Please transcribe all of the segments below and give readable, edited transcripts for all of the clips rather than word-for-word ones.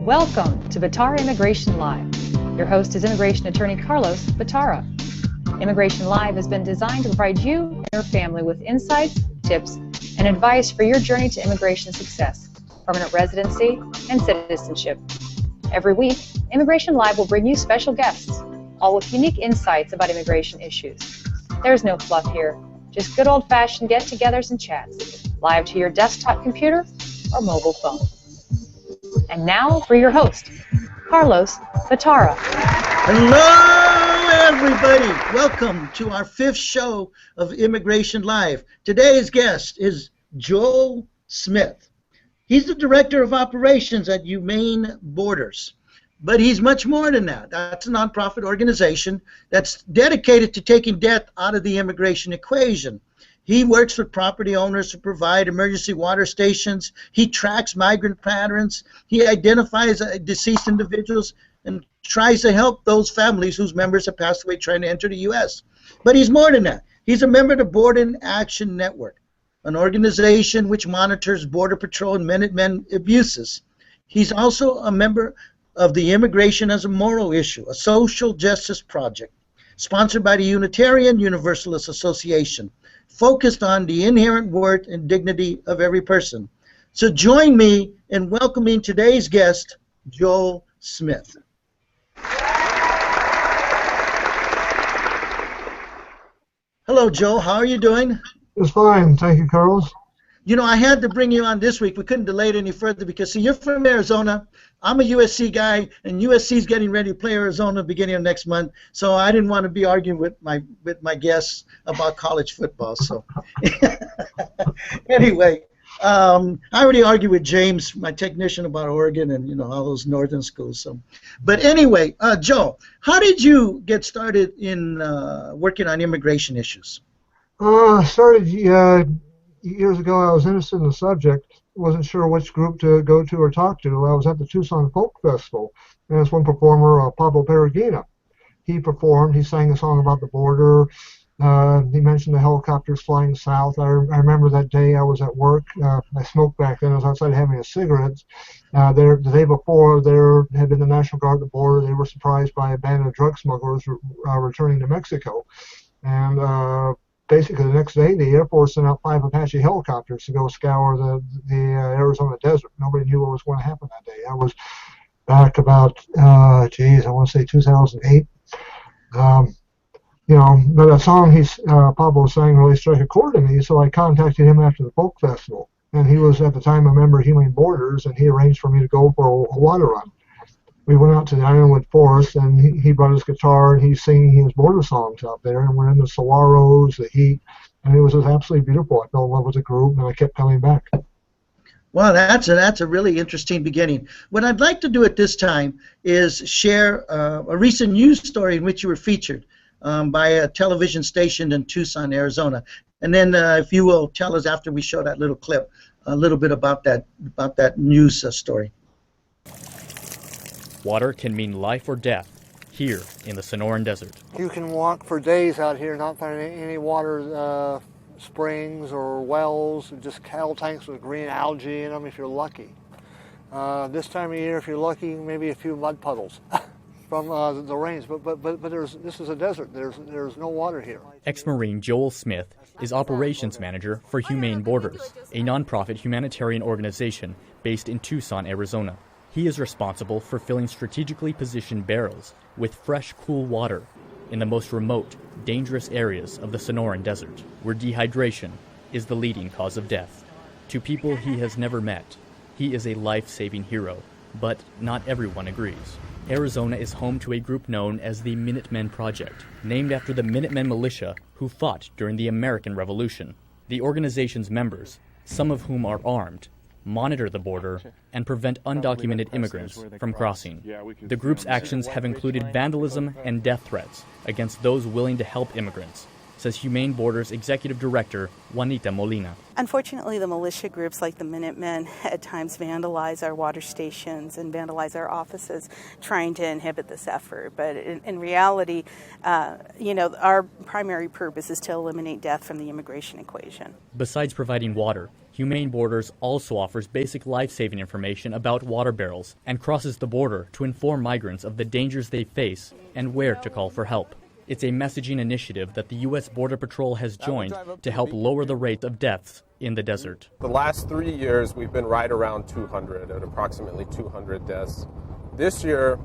Welcome to Batara Immigration Live. Your host is immigration attorney Carlos Batara. Immigration Live has been designed to provide you and your family with insights, tips, and advice for your journey to immigration success, permanent residency, and citizenship. Every week, Immigration Live will bring you special guests, all with unique insights about immigration issues. There's no fluff here, just good old-fashioned get-togethers and chats, live to your desktop computer or mobile phone. And now for your host, Carlos Batara. Hello, everybody. Welcome to our fifth show of Immigration Live. Today's guest is Joel Smith. He's the Director of Operations at Humane Borders. But he's much more than that. That's a nonprofit organization that's dedicated to taking death out of the immigration equation. He works with property owners to provide emergency water stations. He tracks migrant patterns. He identifies deceased individuals and tries to help those families whose members have passed away trying to enter the U.S. But he's more than that. He's a member of the Border Action Network, an organization which monitors Border Patrol and Minutemen abuses. He's also a member of the Immigration as a Moral Issue, a social justice project, sponsored by the Unitarian Universalist Association, focused on the inherent worth and dignity of every person. So join me in welcoming today's guest, Joel Smith. Hello, Joel. How are you doing? It's fine. Thank you, Carlos. You know, I had to bring you on this week. We couldn't delay it any further because, see, you're from Arizona. I'm a USC guy, and USC's getting ready to play Arizona beginning of next month. So I didn't want to be arguing with my guests about college football. So anyway, I already argued with James, my technician, about Oregon and all those northern schools. So, but anyway, Joe, how did you get started in working on immigration issues? Started years ago. I was interested in the subject. Wasn't sure which group to go to or talk to. I was at the Tucson Folk Festival, and there's one performer, Pablo Perugina. He performed. He sang a song about the border. He mentioned the helicopters flying south. I remember that day I was at work. I smoked back then. I was outside having a cigarette. The day before, there had been the National Guard at the border. They were surprised by a band of drug smugglers returning to Mexico. And basically, the next day, the Air Force sent out 5 Apache helicopters to go scour the Arizona desert. Nobody knew what was going to happen that day. I was back about, I want to say 2008. But that song Pablo sang really struck a chord to me, so I contacted him after the folk festival. And he was, at the time, a member of Humane Borders, and he arranged for me to go for a water run. We went out to the Ironwood Forest, and he brought his guitar, and he's singing his border songs out there, and we're in the saguaros, the heat, and it was just absolutely beautiful. I fell in love with the group, and I kept coming back. Well, that's a really interesting beginning. What I'd like to do at this time is share a recent news story in which you were featured by a television station in Tucson, Arizona. And then if you will tell us after we show that little clip a little bit about that news story. Water can mean life or death here in the Sonoran Desert. You can walk for days out here not finding any water springs or wells, just cattle tanks with green algae in them if you're lucky. This time of year, if you're lucky, maybe a few mud puddles from the rains. But this is a desert. There's no water here. Ex-Marine Joel Smith is operations manager for Humane Borders, a nonprofit humanitarian organization based in Tucson, Arizona. He is responsible for filling strategically positioned barrels with fresh, cool water in the most remote, dangerous areas of the Sonoran Desert, where dehydration is the leading cause of death. To people he has never met, he is a life-saving hero, but not everyone agrees. Arizona is home to a group known as the Minutemen Project, named after the Minutemen militia who fought during the American Revolution. The organization's members, some of whom are armed, monitor the border, and prevent undocumented immigrants from crossing. The group's actions have included vandalism and death threats against those willing to help immigrants, says Humane Borders Executive Director Juanita Molina. Unfortunately, the militia groups like the Minutemen at times vandalize our water stations and vandalize our offices, trying to inhibit this effort. But in reality, our primary purpose is to eliminate death from the immigration equation. Besides providing water, Humane Borders also offers basic life-saving information about water barrels and crosses the border to inform migrants of the dangers they face and where to call for help. It's a messaging initiative that the U.S. Border Patrol has joined to help lower the rate of deaths in the desert. The last 3 years, we've been right around 200, at approximately 200 deaths. This year,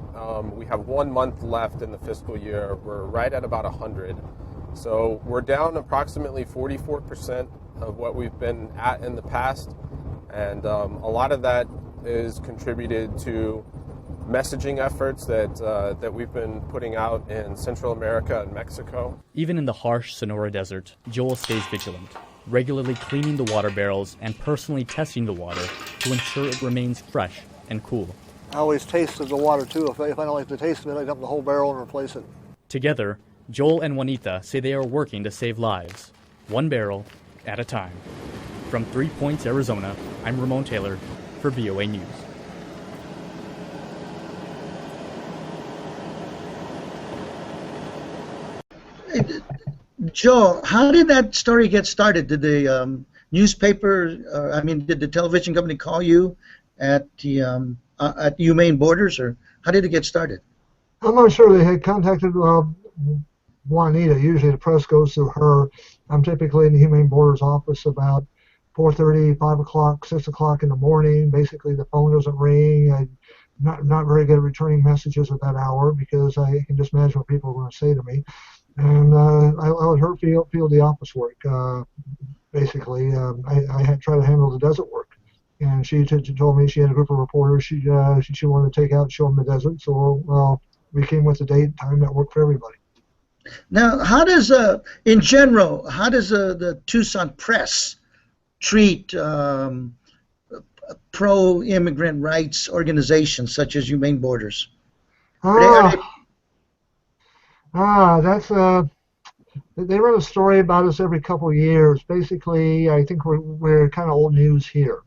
we have 1 month left in the fiscal year. We're right at about 100. So we're down approximately 44% of what we've been at in the past. And a lot of that is contributed to messaging efforts that we've been putting out in Central America and Mexico. Even in the harsh Sonoran Desert, Joel stays vigilant, regularly cleaning the water barrels and personally testing the water to ensure it remains fresh and cool. I always tasted the water too. If I don't like the taste of it, I dump the whole barrel and replace it. Together, Joel and Juanita say they are working to save lives, one barrel at a time. From 3 Points, Arizona, I'm Ramon Taylor for VOA News. Joe, how did that story get started? Did the newspaper, did the television company call you at Humane Borders, or how did it get started? I'm not sure. They had contacted Juanita. Usually the press goes through her. I'm typically in the Humane Borders office about 4:30, 5 o'clock, 6 o'clock in the morning. Basically, the phone doesn't ring. I'm not very good at returning messages at that hour because I can just imagine what people are going to say to me. And I let her feel the office work. Basically, I had tried to handle the desert work. And she told me she had a group of reporters she wanted to take out and show them the desert. So we came with a date and time that worked for everybody. Now, how does, in general, the Tucson press treat pro-immigrant rights organizations such as Humane Borders? They run a story about us every couple of years. Basically, I think we're kind of old news here.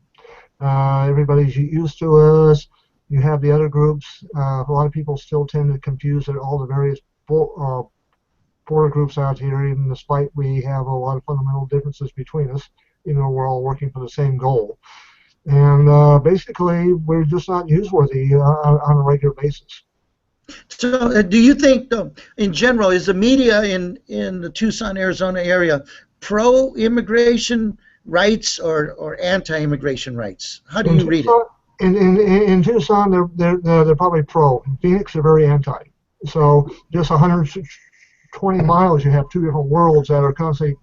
Everybody's used to us. You have the other groups. A lot of people still tend to confuse all the various border groups out here, even despite we have a lot of fundamental differences between us. You know, we're all working for the same goal. And basically, we're just not newsworthy on a regular basis. So, do you think, though, in general, is the media in the Tucson, Arizona area pro-immigration rights or anti-immigration rights? How do you read it? In Tucson, they're probably pro. In Phoenix, they're very anti. So, just 120 miles, you have two different worlds that are constantly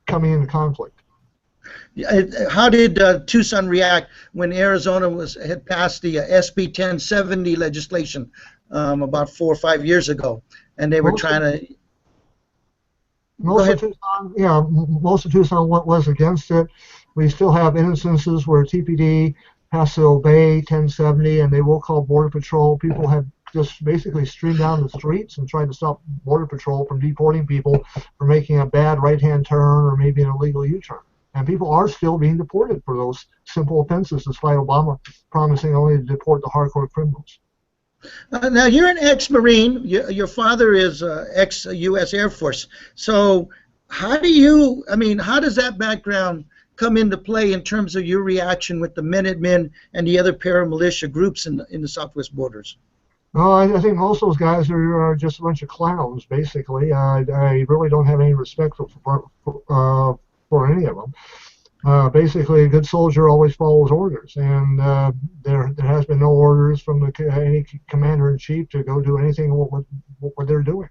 coming into conflict. How did Tucson react when Arizona had passed the SB 1070 legislation about 4 or 5 years ago, and they were trying to? Most of Tucson was against it. We still have instances where TPD has to obey 1070, and they will call Border Patrol. People have just basically streamed down the streets and tried to stop Border Patrol from deporting people for making a bad right-hand turn or maybe an illegal U-turn. And people are still being deported for those simple offenses, despite Obama promising only to deport the hardcore criminals. Now, you're an ex-Marine. Your father is ex-U.S. Air Force. So how does that background come into play in terms of your reaction with the Minutemen and the other paramilitia groups in the Southwest Borders? Well, I think most of those guys are just a bunch of clowns, basically. I really don't have any respect for any of them. Basically, a good soldier always follows orders, and there has been no orders from any commander-in-chief to go do anything what they're doing.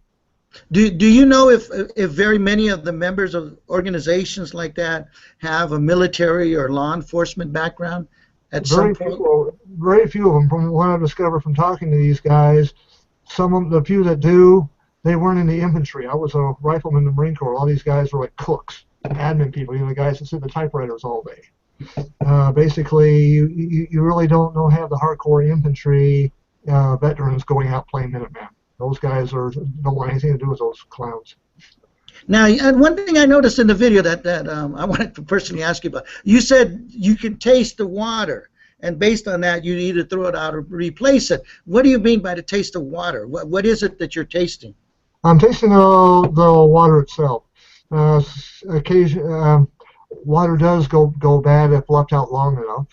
Do you know if very many of the members of organizations like that have a military or law enforcement background at some point? Very few of them, from what I've discovered from talking to these guys. Some of the few that do, they weren't in the infantry. I was a rifleman in the Marine Corps. All these guys were like cooks, admin people, the guys that sit at the typewriters all day. Basically, you really don't have the hardcore infantry veterans going out playing Minuteman. Those guys don't want anything to do with those clowns. Now, and one thing I noticed in the video that I wanted to personally ask you about, you said you can taste the water, and based on that, you either throw it out or replace it. What do you mean by the taste of water? What is it that you're tasting? I'm tasting the water itself. water does go bad if left out long enough.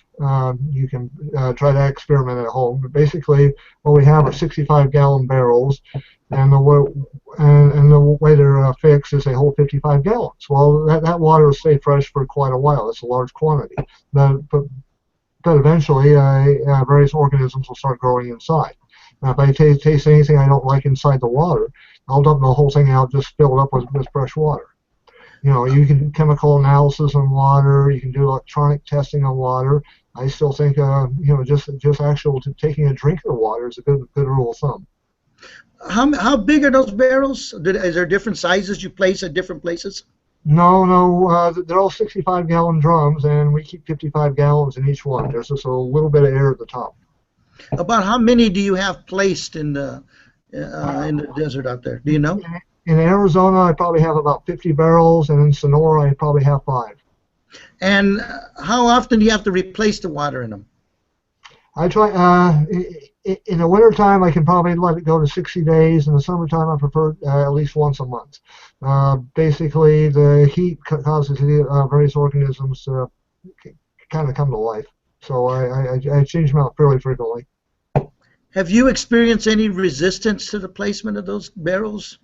You can try that experiment at home. But basically, what we have are 65-gallon barrels, and the way they're fixed is they hold 55 gallons. Well, that water will stay fresh for quite a while. It's a large quantity, but eventually, various organisms will start growing inside. Now, if I taste anything I don't like inside the water, I'll dump the whole thing out, just fill it up with fresh water. You know, you can do chemical analysis on water. You can do electronic testing on water. I still think, just actual taking a drink of the water is a good rule of thumb. How big are those barrels? Is there different sizes you place at different places? No, they're all 65-gallon drums, and we keep 55 gallons in each one. There's just a little bit of air at the top. About how many do you have placed in the desert out there? Do you know? In Arizona, I probably have about 50 barrels, and in Sonora, I probably have 5. And how often do you have to replace the water in them? I try. In the wintertime, I can probably let it go to 60 days. In the summertime, I prefer at least once a month. Basically, the heat causes various organisms to kind of come to life. So I change them out fairly frequently. Have you experienced any resistance to the placement of those barrels?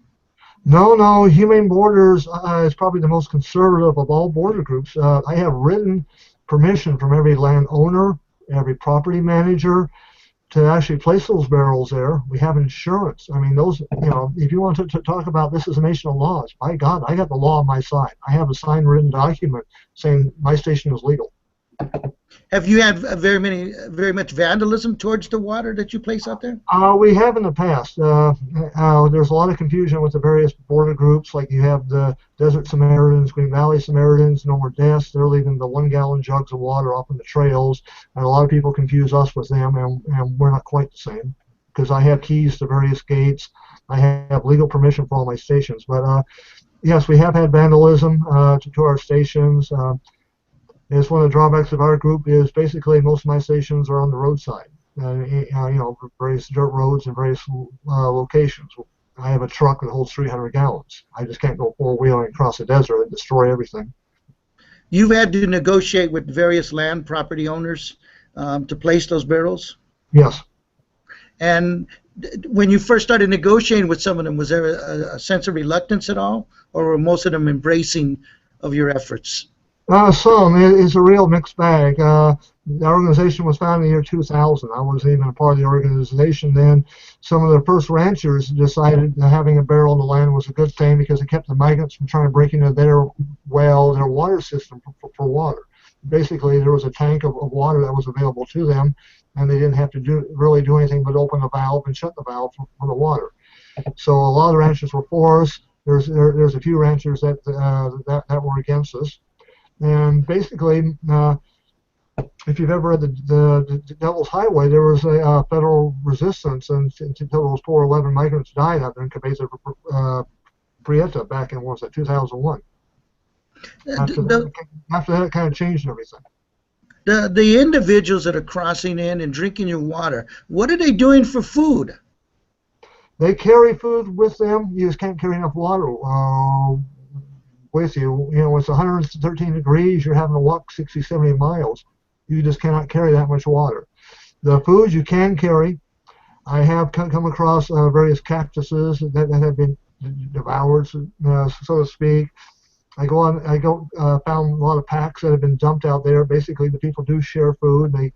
No. Humane Borders is probably the most conservative of all border groups. I have written permission from every landowner, every property manager, to actually place those barrels there. We have insurance. I mean, those, if you want to talk about this as a nation of laws, by God, I got the law on my side. I have a signed written document saying my station is legal. Have you had very much vandalism towards the water that you place out there? We have in the past. There's a lot of confusion with the various border groups. Like you have the Desert Samaritans, Green Valley Samaritans, No More Deaths. They're leaving the 1-gallon jugs of water off on the trails, and a lot of people confuse us with them, and we're not quite the same. Because I have keys to various gates. I have legal permission for all my stations. But yes, we have had vandalism to our stations. It's one of the drawbacks of our group is basically most of my stations are on the roadside, various dirt roads and various locations. I have a truck that holds 300 gallons. I just can't go four-wheeling across the desert and destroy everything. You've had to negotiate with various land property owners to place those barrels? Yes. And when you first started negotiating with some of them, was there a sense of reluctance at all, or were most of them embracing of your efforts? Some. It's a real mixed bag. The organization was founded in the year 2000. I wasn't even a part of the organization then. Some of the first ranchers decided that having a barrel in the land was a good thing because it kept the migrants from trying to break into their water system for water. Basically, there was a tank of water that was available to them, and they didn't have to really do anything but open the valve and shut the valve for the water. So a lot of the ranchers were for us. There's a few ranchers that were against us. And basically, if you've ever read the Devil's Highway, there was a federal resistance until those poor 11 migrants died out there in Cabeza Prieta back in, 2001. After that, it kind of changed everything. The individuals that are crossing in and drinking your water, what are they doing for food? They carry food with them. You just can't carry enough water with you. It's 113 degrees. You're having to walk 60, 70 miles. You just cannot carry that much water. The foods you can carry, I have come across various cactuses that have been devoured, so to speak. I found a lot of packs that have been dumped out there. Basically, the people do share food. They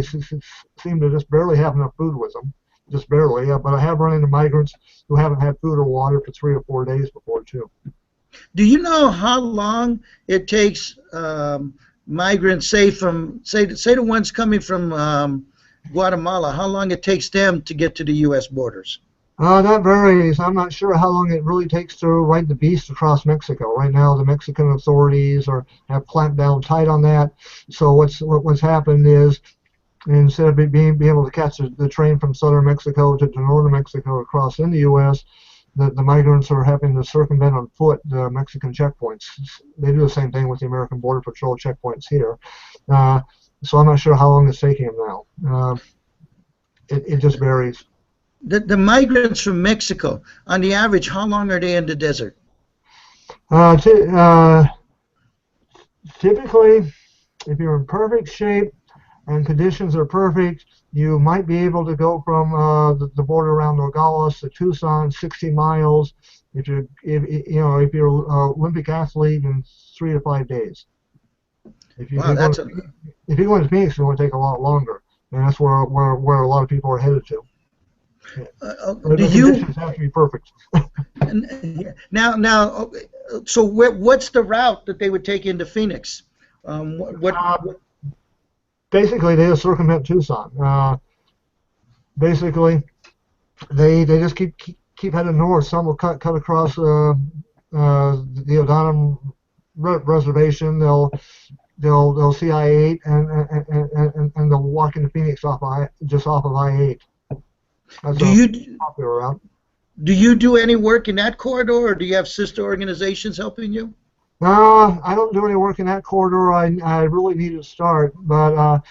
seem to just barely have enough food with them, just barely. But I have run into migrants who haven't had food or water for 3 or 4 days before too. Do you know how long it takes migrants, say the ones coming from Guatemala, how long it takes them to get to the U.S. borders? That varies. I'm not sure how long it really takes to ride the beast across Mexico. Right now, the Mexican authorities have clamped down tight on that. So what's happened is, instead of being able to catch the train from southern Mexico to northern Mexico across in the U.S., the migrants are having to circumvent on foot the Mexican checkpoints. They do the same thing with the American Border Patrol checkpoints here. So I'm not sure how long it's taking them now. It just varies. The migrants from Mexico, on the average, how long are they in the desert? Typically, if you're in perfect shape and conditions are perfect, you might be able to go from the border around Nogales to Tucson, 60 miles. If you're an Olympic athlete in 3 to 5 days. If you Wow, go that's to, a if you go into Phoenix, it's going to take a lot longer, and that's where a lot of people are headed to. do The you conditions have to be perfect. now? So what's the route that they would take into Phoenix? What Basically, they just circumvent Tucson. Basically, they just keep heading north. Some will cut across the O'Donnell Reservation. They'll see I-8 and they'll walk into Phoenix just off of I-8. That's do a you popular route. do you do any work in that corridor, or do you have sister organizations helping you? I don't do any work in that corridor. I really need to start, but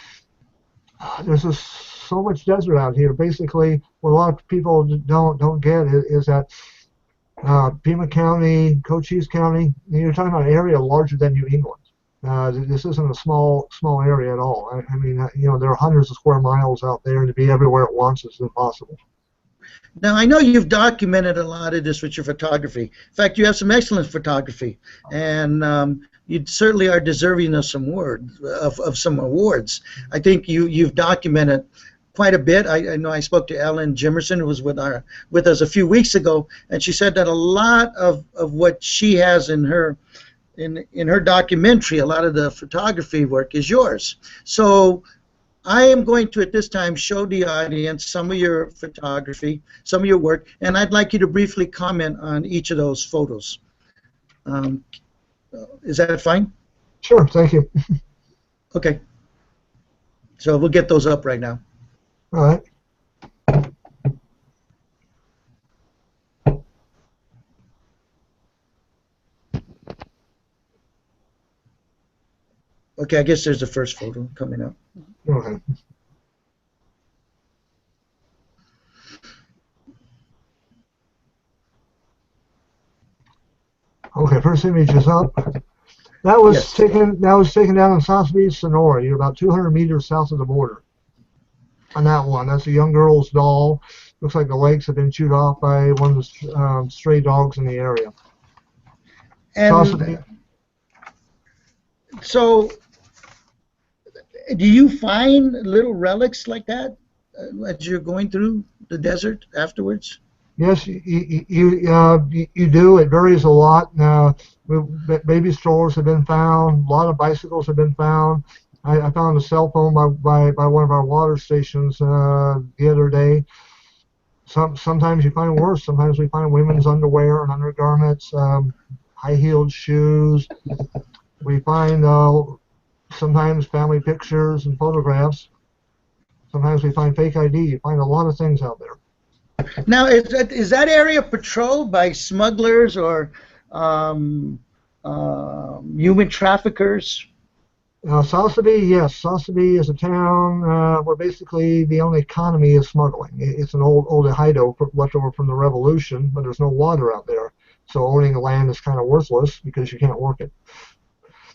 there's just so much desert out here. Basically, what a lot of people don't get is that Pima County, Cochise County, you're talking about an area larger than New England. This isn't a small area at all. I mean, there are hundreds of square miles out there, and to be everywhere at once is impossible. Now, I know you've documented a lot of this with your photography. In fact, you have some excellent photography, and you certainly are deserving of some some awards. I think you've documented quite a bit. I know I spoke to Ellen Jimerson, who was with us a few weeks ago, and she said that a lot of what she has in her documentary, a lot of the photography work is yours. So I am going to, at this time, show the audience some of your photography, some of your work, and I'd like you to briefly comment on each of those photos. Is that fine? Sure, thank you. Okay. So we'll get those up right now. All right. Okay, I guess there's the first photo coming up. Okay. Okay, first image is up. That was Yes. taken down in South Beach, Sonora. You're about 200 meters south of the border. On that one, that's a young girl's doll. Looks like the legs have been chewed off by one of the stray dogs in the area. And so, do you find little relics like that as you're going through the desert afterwards? Yes, you do. It varies a lot. Baby strollers have been found. A lot of bicycles have been found. I found a cell phone by one of our water stations the other day. Sometimes you find worse. Sometimes we find women's underwear and undergarments, high-heeled shoes. We find sometimes family pictures and photographs. Sometimes we find fake ID. You find a lot of things out there. Now, is that area patrolled by smugglers or human traffickers? Sasebe, yes. Sasebe is a town where basically the only economy is smuggling. It's an old ejido left over from the revolution, but there's no water out there. So owning the land is kind of worthless because you can't work it.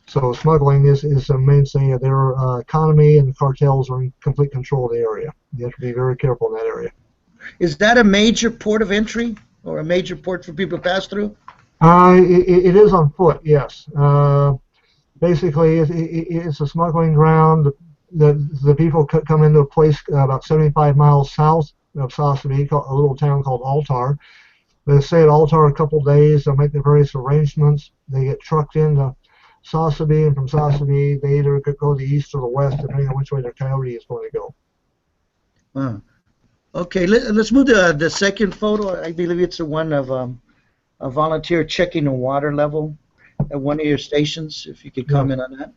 So smuggling is the mainstay of their economy, and the cartels are in complete control of the area. You have to be very careful in that area. Is that a major port of entry or a major port for people to pass through? It is on foot, yes. Basically, it's a smuggling ground. The people come into a place about 75 miles south of Sasebe, a little town called Altar. They stay at Altar a couple days. They'll make the various arrangements. They get trucked into Sasebe, and from Sasebe, they either go the east or the west, depending on which way their coyote is going to go. Wow. Okay, let's move to the second photo. I believe it's the one of a volunteer checking the water level at one of your stations, if you could comment on that.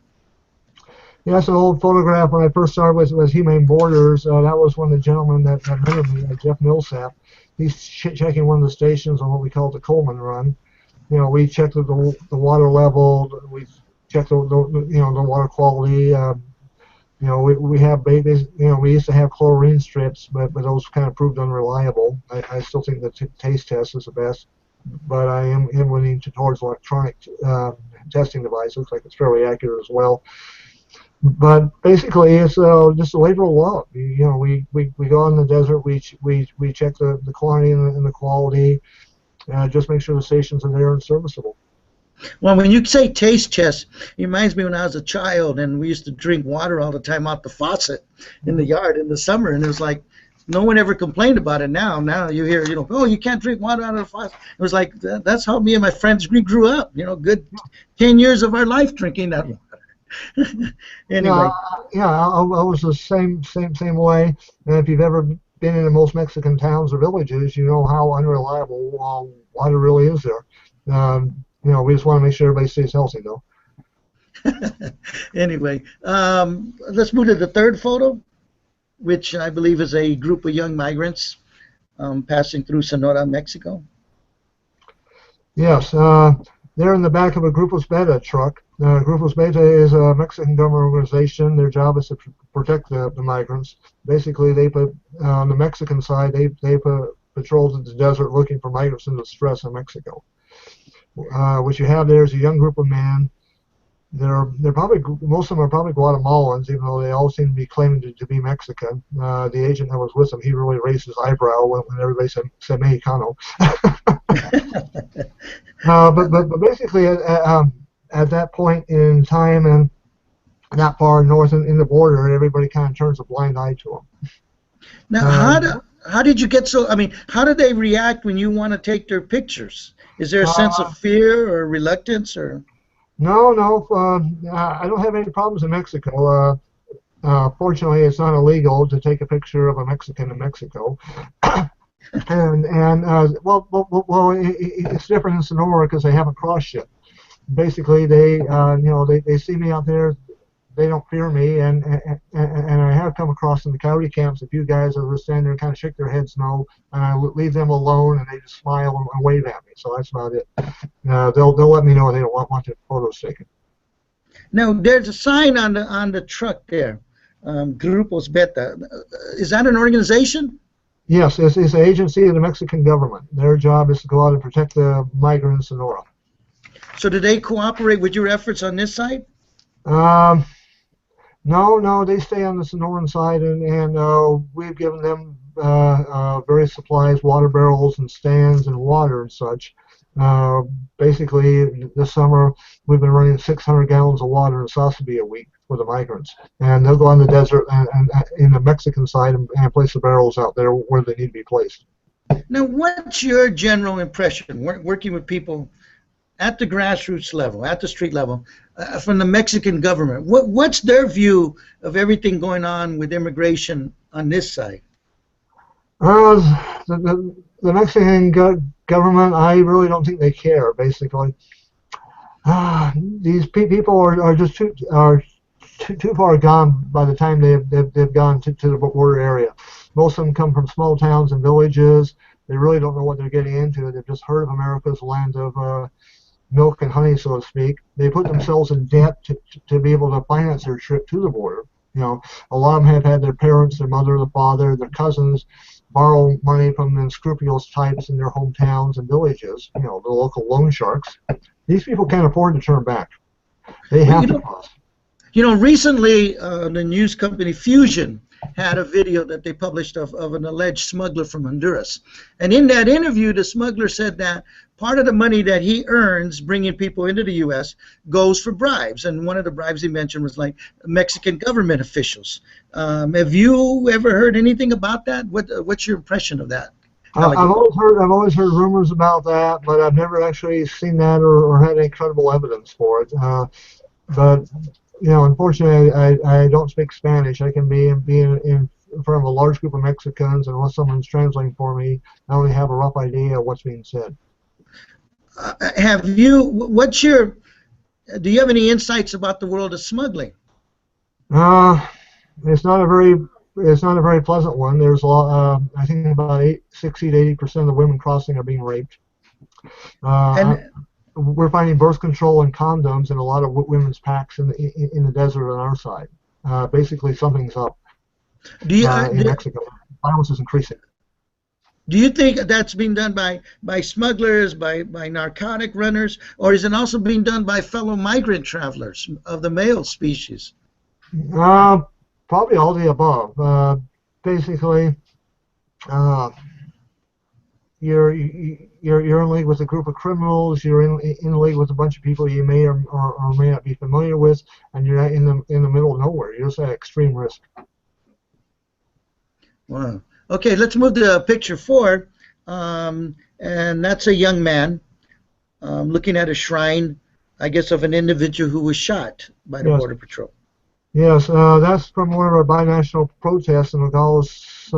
Yeah, that's an old photograph when I first started with Humane Borders. That was one of the gentlemen that met me, Jeff Millsap. He's checking one of the stations on what we call the Coleman Run. We checked the water level. We checked the water quality. We have babies. We used to have chlorine strips, but those kind of proved unreliable. I still think the taste test is the best. but I am leaning towards electronic testing device. Looks like it's fairly accurate as well. But basically, it's just a labor of love. We go in the desert, we check the quantity and the quality, just make sure the stations are there and serviceable. Well, when you say taste test, it reminds me when I was a child and we used to drink water all the time out the faucet in the yard in the summer, and it was like no one ever complained about it. Now you hear, oh, you can't drink water out of the faucet. It was like that's how me and my friends grew up. Good 10 years of our life drinking that water. Anyway. I was the same way. And if you've ever been in most Mexican towns or villages, you know how unreliable water really is there. We just want to make sure everybody stays healthy, though. Anyway, let's move to the third photo, which I believe is a group of young migrants passing through Sonora, Mexico. Yes, they're in the back of a Grupos Beta truck. Grupos Beta is a Mexican government organization. Their job is to protect the migrants. Basically, they put on the Mexican side, they put patrols in the desert looking for migrants in distress in Mexico. What you have there is a young group of men. They're probably, most of them are probably Guatemalans, even though they all seem to be claiming to be Mexican. The agent that was with them, he really raised his eyebrow when everybody said Mexicano. But basically, at that point in time and that far north in the border, everybody kind of turns a blind eye to them. Now, how did you get so? I mean, how do they react when you want to take their pictures? Is there a sense of fear or reluctance, or? No. I don't have any problems in Mexico. Fortunately, it's not illegal to take a picture of a Mexican in Mexico. It's different in Sonora because they haven't crossed yet. Basically, they see me out there. They don't fear me, and I have come across in the coyote camps a few guys that will stand there and kind of shake their heads no, and I leave them alone, and they just smile and wave at me. So that's about it. They'll let me know they don't want their photos taken. Now, there's a sign on the truck there, Grupos Beta. Is that an organization? Yes, it's an agency of the Mexican government. Their job is to go out and protect the migrant in Sonora. So do they cooperate with your efforts on this side? No, they stay on the Sonoran side, and we've given them various supplies, water barrels and stands and water and such. Basically, this summer we've been running 600 gallons of water in Sasabe a week for the migrants, and they'll go on the desert and in the Mexican side and place the barrels out there where they need to be placed. Now, what's your general impression working with people at the grassroots level, at the street level, from the Mexican government? What's their view of everything going on with immigration on this side? The Mexican government, I really don't think they care, basically. These people are just too far gone by the time they've gone to the border area. Most of them come from small towns and villages. They really don't know what they're getting into. They've just heard of America's land of milk and honey, so to speak. They put themselves in debt to be able to finance their trip to the border. A lot of them have had their parents, their mother, their father, their cousins borrow money from unscrupulous types in their hometowns and villages, the local loan sharks. These people can't afford to turn back. They have to cross. Recently the news company Fusion had a video that they published of an alleged smuggler from Honduras. And in that interview, the smuggler said that part of the money that he earns bringing people into the U.S. goes for bribes. And one of the bribes he mentioned was like Mexican government officials. Have you ever heard anything about that? What's your impression of that? I've always heard rumors about that, but I've never actually seen that or had any credible evidence for it. But unfortunately, I don't speak Spanish. I can be in front of a large group of Mexicans, and unless someone's translating for me, I only have a rough idea of what's being said. Do you have any insights about the world of smuggling? It's not a very pleasant one. There's a lot. I think about 60 to 80% of the women crossing are being raped. We're finding birth control and condoms in a lot of women's packs in the desert on our side. Basically, something's up in Mexico. Violence is increasing. Do you think that's being done by smugglers, by narcotic runners, or is it also being done by fellow migrant travelers of the male species? Probably all the above. Basically, uh, you're in league with a group of criminals. You're in league with a bunch of people you may or may not be familiar with, and you're in the middle of nowhere. You're just at extreme risk. Wow. Okay, let's move to picture 4, and that's a young man looking at a shrine, I guess, of an individual who was shot by the Border Patrol. Yes, that's from one of our binational protests in Nogales,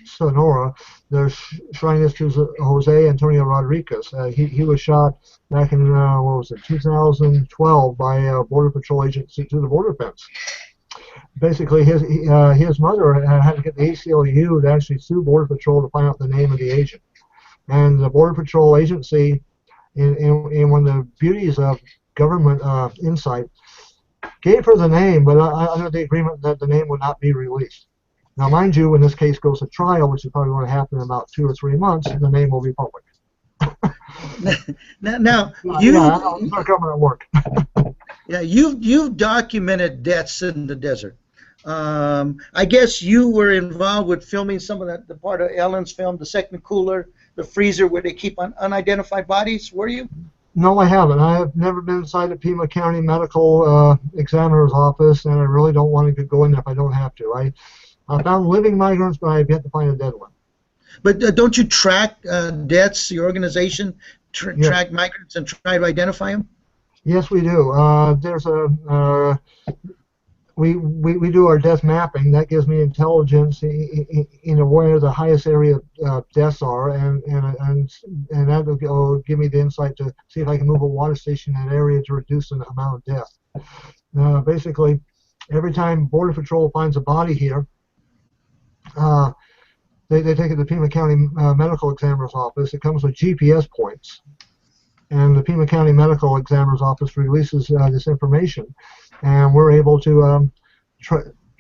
Sonora. The shrine is to Jose Antonio Rodriguez. He was shot back in, 2012 by a Border Patrol agent to the border fence. Basically, his mother had to get the ACLU to actually sue Border Patrol to find out the name of the agent. And the Border Patrol agency, in one of the beauties of government insight, gave her the name, but under the agreement that the name would not be released. Now, mind you, when this case goes to trial, which is probably going to happen in about 2 or 3 months, the name will be public. now it's our government work. Yeah, you've documented deaths in the desert. I guess you were involved with filming some of the part of Ellen's film, the second cooler, the freezer where they keep unidentified bodies. Were you? No, I haven't. I have never been inside the Pima County Medical Examiner's office, and I really don't want to go in there if I don't have to. I found living migrants, but I've yet to find a dead one. But don't you track deaths? Your organization track migrants and try to identify them? Yes, we do. There's a we do our death mapping. That gives me intelligence in where the highest area of deaths are, and that will give me the insight to see if I can move a water station in that area to reduce the amount of death. Basically, every time Border Patrol finds a body here, they take it to the Pima County Medical Examiner's office. It comes with GPS points, and the Pima County Medical Examiner's office releases this information, and we're able to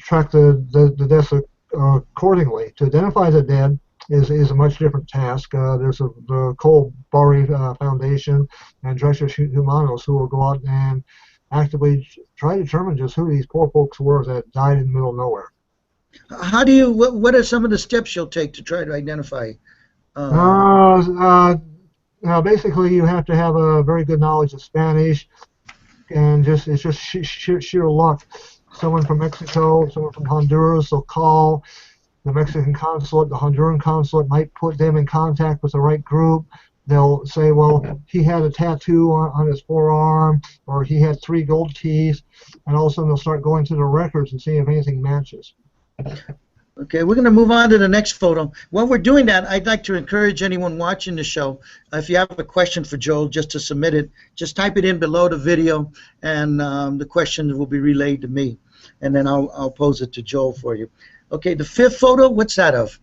track the deaths accordingly. To identify the dead is a much different task. There's the Cole Bari Foundation and Director Humanos who will go out and actively try to determine just who these poor folks were that died in the middle of nowhere. How do you? What are some of the steps you'll take to try to identify? Basically, you have to have a very good knowledge of Spanish, and it's just sheer luck. Someone from Mexico, someone from Honduras will call the Mexican consulate. The Honduran consulate might put them in contact with the right group. They'll say, well, he had a tattoo on his forearm, or he had 3 gold teeth, and all of a sudden they'll start going through the records and see if anything matches. Okay, we're going to move on to the next photo. While we're doing that, I'd like to encourage anyone watching the show, if you have a question for Joel, just to submit it. Just type it in below the video, and the question will be relayed to me, and then I'll pose it to Joel for you. Okay, the 5th photo, what's that of?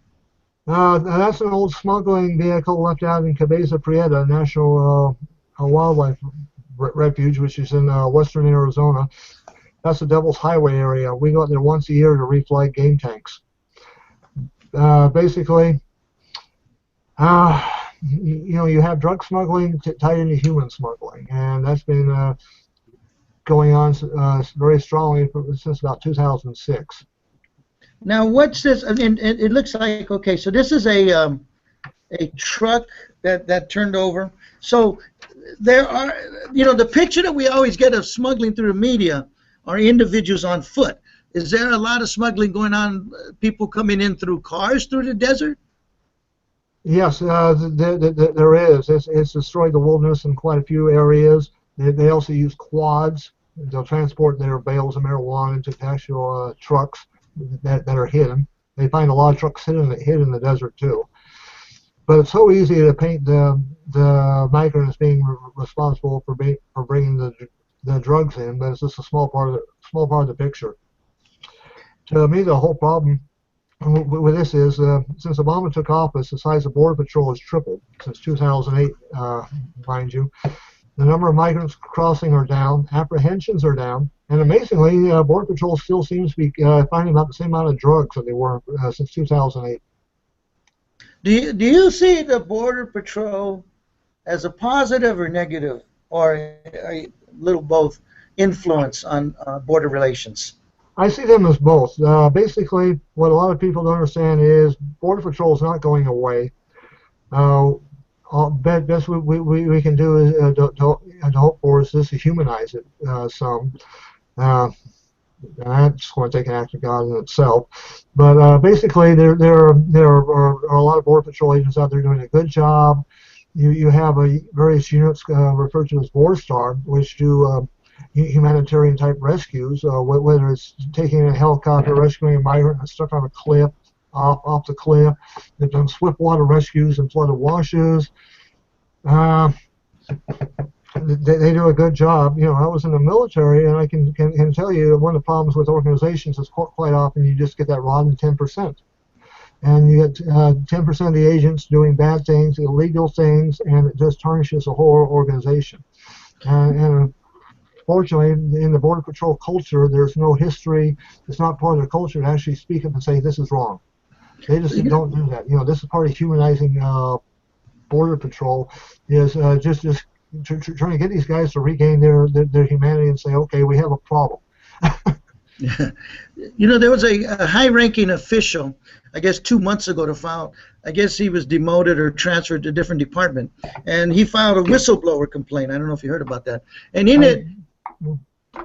That's an old smuggling vehicle left out in Cabeza Prieta National Wildlife Refuge, which is in western Arizona. That's the Devil's Highway area. We go out there once a year to reflag game tanks. Basically, you have drug smuggling tied into human smuggling, and that's been going on very strongly since about 2006. Now, what's this? I mean, it looks like, okay, so this is a truck that turned over. So there are, the picture that we always get of smuggling through the media are individuals on foot. Is there a lot of smuggling going on, people coming in through cars through the desert? Yes, there is. It's destroyed the wilderness in quite a few areas. They also use quads. They'll transport their bales of marijuana into actual trucks that are hidden. They find a lot of trucks hidden in the desert too. But it's so easy to paint the migrant as being responsible for bringing the drugs in, but it's just a small part of the picture. To me, the whole problem with this is since Obama took office, the size of Border Patrol has tripled since 2008, mind you. The number of migrants crossing are down, apprehensions are down, and amazingly, Border Patrol still seems to be finding about the same amount of drugs that they were since 2008. Do you see the Border Patrol as a positive or negative, or a little both, influence on border relations? I see them as both. Basically, what a lot of people don't understand is Border Patrol is not going away. Best we can do is to hope for is just to humanize it some. That's going to take an act of God in itself. But basically, there are a lot of Border Patrol agents out there doing a good job. You have various units referred to as Star, which do humanitarian type rescues, whether it's taking a helicopter, rescuing a migrant that's stuck on a cliff, off the cliff. They've done swift water rescues and flooded washes. They do a good job. I was in the military, and I can tell you one of the problems with organizations is quite often you just get that rotten 10%. And you get 10% of the agents doing bad things, illegal things, and it just tarnishes the whole organization. And fortunately, in the Border Patrol culture, there's no history. It's not part of their culture to actually speak up and say, this is wrong. They just don't do that. This is part of humanizing Border Patrol, is just trying to get these guys to regain their humanity and say, okay, we have a problem. There was a high-ranking official, I guess 2 months ago, to file. I guess he was demoted or transferred to a different department, and he filed a whistleblower complaint. I don't know if you heard about that. And in it,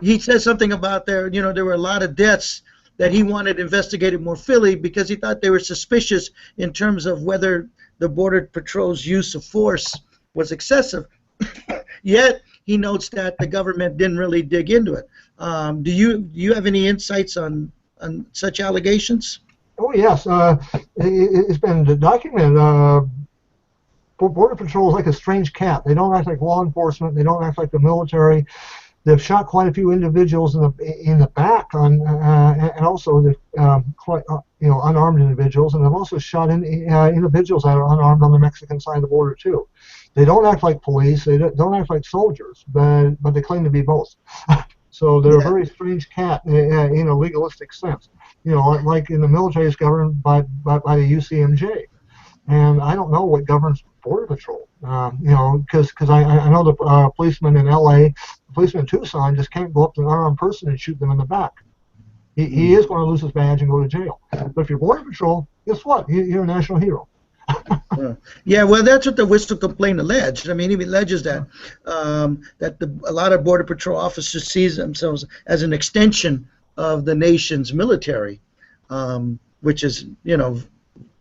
he said something about there were a lot of deaths that he wanted investigated more fully because he thought they were suspicious in terms of whether the Border Patrol's use of force was excessive. Yet he notes that the government didn't really dig into it. Do you have any insights on such allegations? Oh yes, it's been documented. Border Patrol is like a strange cat. They don't act like law enforcement. They don't act like the military. They've shot quite a few individuals in the back and also quite unarmed individuals, and they've also shot individuals that are unarmed on the Mexican side of the border too. They don't act like police. They don't act like soldiers, but they claim to be both. So they're a very strange cat in a legalistic sense. Like in the military is governed by the UCMJ, and I don't know what governs Border Patrol. Because I know the policeman in LA, the policeman in Tucson just can't go up to an unarmed person and shoot them in the back. He is going to lose his badge and go to jail. But if you're Border Patrol, guess what? You're a national hero. Yeah, well, that's what the whistle complaint alleged. I mean, he alleges that a lot of Border Patrol officers sees themselves as an extension of the nation's military, which is,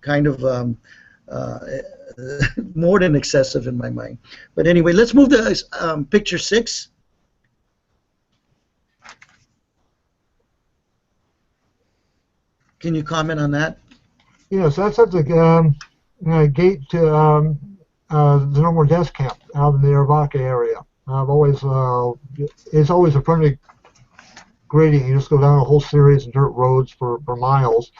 kind of more than excessive in my mind. But anyway, let's move to picture 6. Can you comment on that? Yes, that's at the gate to the No More Deaths camp out in the Irvaka area. It's always a friendly grading. You just go down a whole series of dirt roads for miles,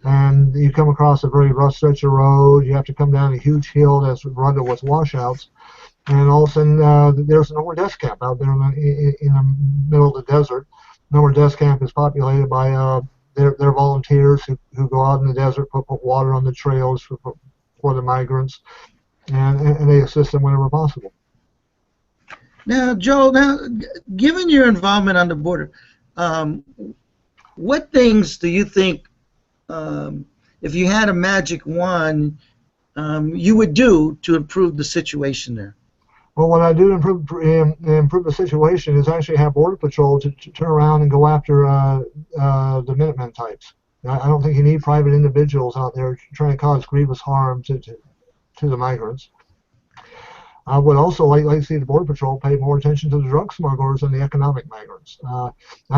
and you come across a very rough stretch of road. You have to come down a huge hill that's rutted with washouts, and all of a sudden there's a No More Deaths camp out there in the middle of the desert. No More Deaths camp is populated by their volunteers who go out in the desert, put water on the trails for the migrants, and they assist them whenever possible. Now, Joel, given your involvement on the border, what things do you think, if you had a magic wand, you would do to improve the situation there? Well, what I do to improve the situation is actually have Border Patrol to turn around and go after the Minutemen types. I don't think you need private individuals out there trying to cause grievous harm to the migrants. I would also like to see the Border Patrol pay more attention to the drug smugglers and the economic migrants. I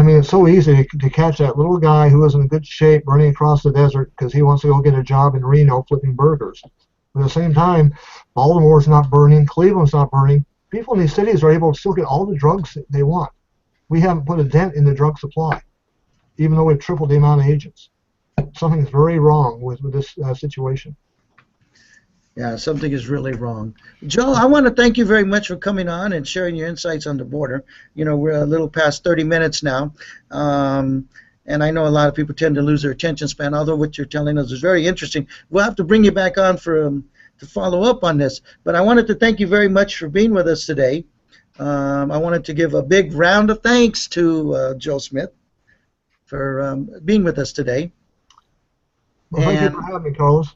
mean, it's so easy to catch that little guy who is in good shape running across the desert because he wants to go get a job in Reno flipping burgers. But at the same time, Baltimore's not burning, Cleveland's not burning. People in these cities are able to still get all the drugs that they want. We haven't put a dent in the drug supply, even though we've tripled the amount of agents. Something's very wrong with this situation. Yeah, something is really wrong. Joe, I want to thank you very much for coming on and sharing your insights on the border. We're a little past 30 minutes now. And and I know a lot of people tend to lose their attention span, although what you're telling us is very interesting. We'll have to bring you back on to follow up on this. But I wanted to thank you very much for being with us today. I wanted to give a big round of thanks to Joe Smith for being with us today. Well, thank you for having me, Carlos.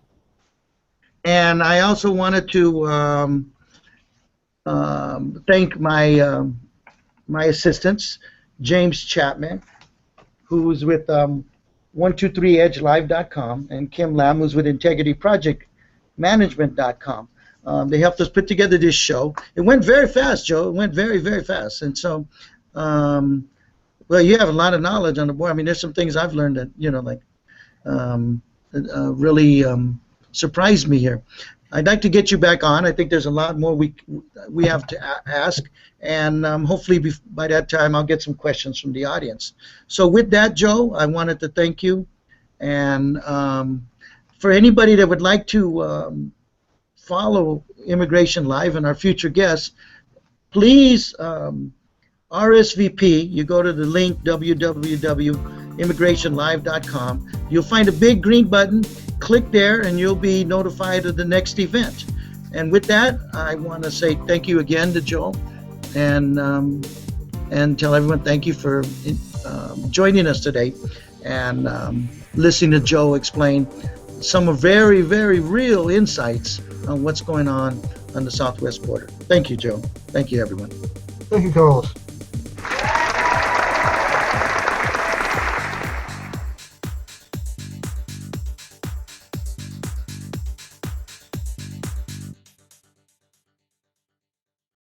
And I also wanted to thank my my assistants, James Chapman, who's with 123edgelive.com, and Kim Lam, who's with integrityprojectmanagement.com. They helped us put together this show. It went very fast, Joe. It went very, very fast. And so, well, you have a lot of knowledge on the board. I mean, there's some things I've learned that, you know, like really surprised me here. I'd like to get you back on. I think there's a lot more we have to ask, and hopefully by that time I'll get some questions from the audience. So with that, Joe, I wanted to thank you, and for anybody that would like to follow Immigration Live and our future guests, please RSVP. You go to the link www.immigrationlive.com. You'll find a big green button. Click there and you'll be notified of the next event. And with that, I want to say thank you again to Joe, and tell everyone thank you for joining us today and listening to Joe explain some very, very real insights on what's going on the southwest border. Thank you, Joe. Thank you, everyone. Thank you, Carlos.